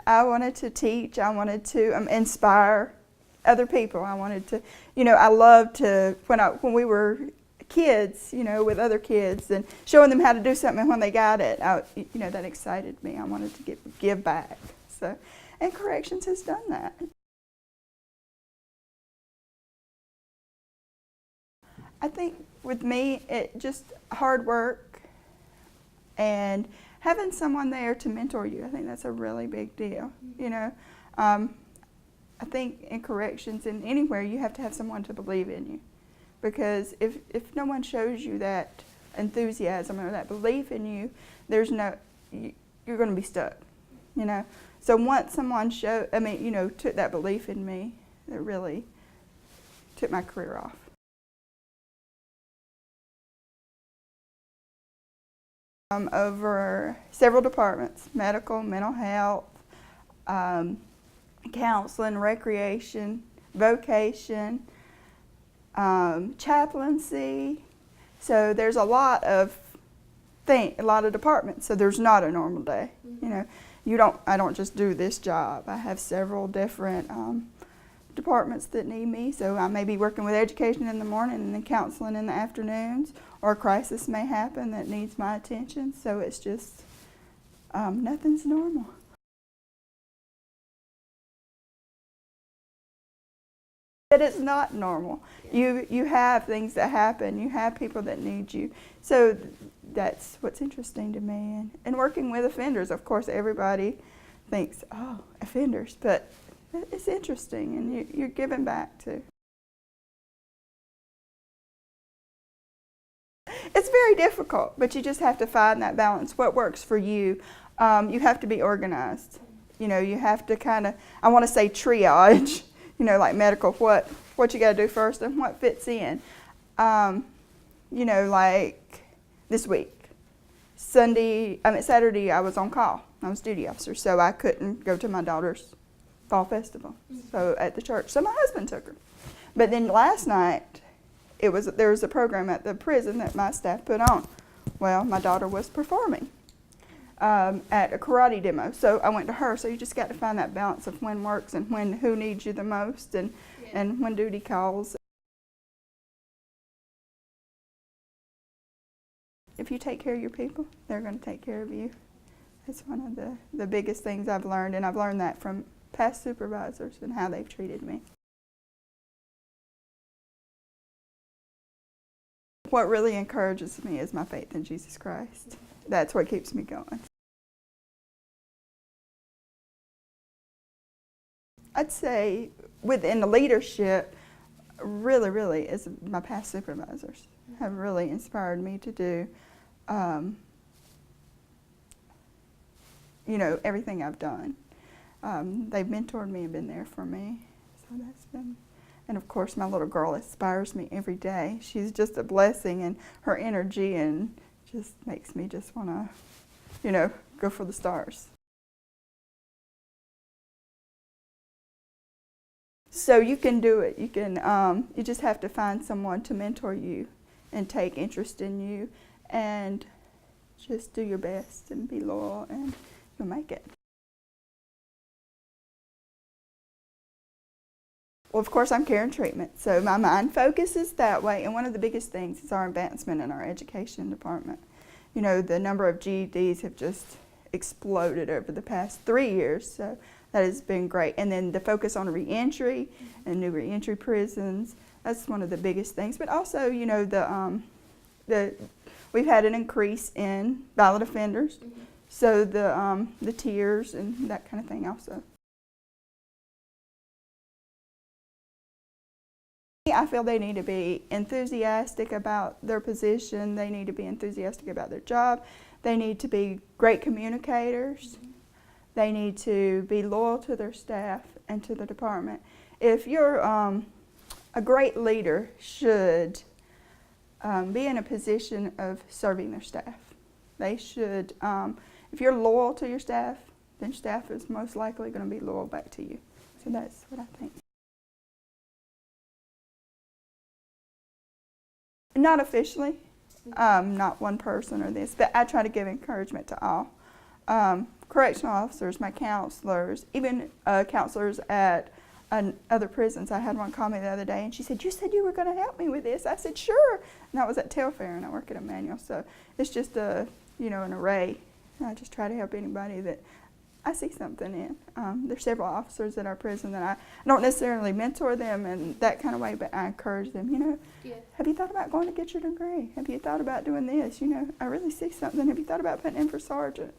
I wanted to teach. I wanted to inspire other people. I wanted to, I loved to, when we were kids, with other kids and showing them how to do something, and when they got it, that excited me. I wanted to give back. So, and corrections has done that. I think with me, it just hard work and having someone there to mentor you. I think that's a really big deal. I think in corrections and anywhere, you have to have someone to believe in you, because if no one shows you that enthusiasm or that belief in you, you're going to be stuck. So once someone took that belief in me, it really took my career off. Over several departments: medical, mental health, counseling, recreation, vocation, chaplaincy. So there's a lot of departments. So there's not a normal day. I don't just do this job. I have several different departments that need me. So I may be working with education in the morning and then counseling in the afternoons, or a crisis may happen that needs my attention. So it's just, nothing's normal. But it's not normal. You have things that happen. You have people that need you. So that's what's interesting to me. And working with offenders, of course, everybody thinks, oh, offenders, but it's interesting, and you're giving back too. It's very difficult, but you just have to find that balance. What works for you? You have to be organized. You have to kind of, I want to say triage, like medical, what you got to do first and what fits in. Like this week, Saturday I was on call. I was duty officer, so I couldn't go to my daughter's fall festival. So at the church, so my husband took her. But then last night, there was a program at the prison that my staff put on. Well, my daughter was performing at a karate demo, so I went to her. So you just got to find that balance of when works and who needs you the most, and when duty calls. If you take care of your people, they're going to take care of you. That's one of the biggest things I've learned, and I've learned that from past supervisors and how they've treated me. What really encourages me is my faith in Jesus Christ. That's what keeps me going. I'd say within the leadership, really is my past supervisors have really inspired me to do, everything I've done. They've mentored me and been there for me. So that's been, and of course my little girl inspires me every day. She's just a blessing, and her energy and just makes me just want to, go for the stars. So you can do it. You just have to find someone to mentor you and take interest in you, and just do your best and be loyal, and you'll make it. Well, of course, I'm care and treatment, so my mind focuses that way, and one of the biggest things is our advancement in our education department. The number of GEDs have just exploded over the past 3 years, so that has been great. And then the focus on reentry and new reentry prisons, that's one of the biggest things. But also, we've had an increase in violent offenders, so the tiers and that kind of thing also. I feel they need to be enthusiastic about their position. They need to be enthusiastic about their job. They need to be great communicators. They need to be loyal to their staff and to the department. If you're a great leader, should be in a position of serving their staff. They should, if you're loyal to your staff, then staff is most likely going to be loyal back to you. So that's what I think. Not officially, not one person or this, but I try to give encouragement to all. correctional officers, my counselors, even counselors at other prisons. I had one call me the other day, and she said, "You said you were going to help me with this." I said, "Sure." And I was at Telfair, and I work at Emmanuel, so it's just an array. I just try to help anybody that I see something in. There's several officers at our prison that I don't necessarily mentor them in that kind of way, but I encourage them, have you thought about going to get your degree? Have you thought about doing this? I really see something. Have you thought about putting in for sergeant?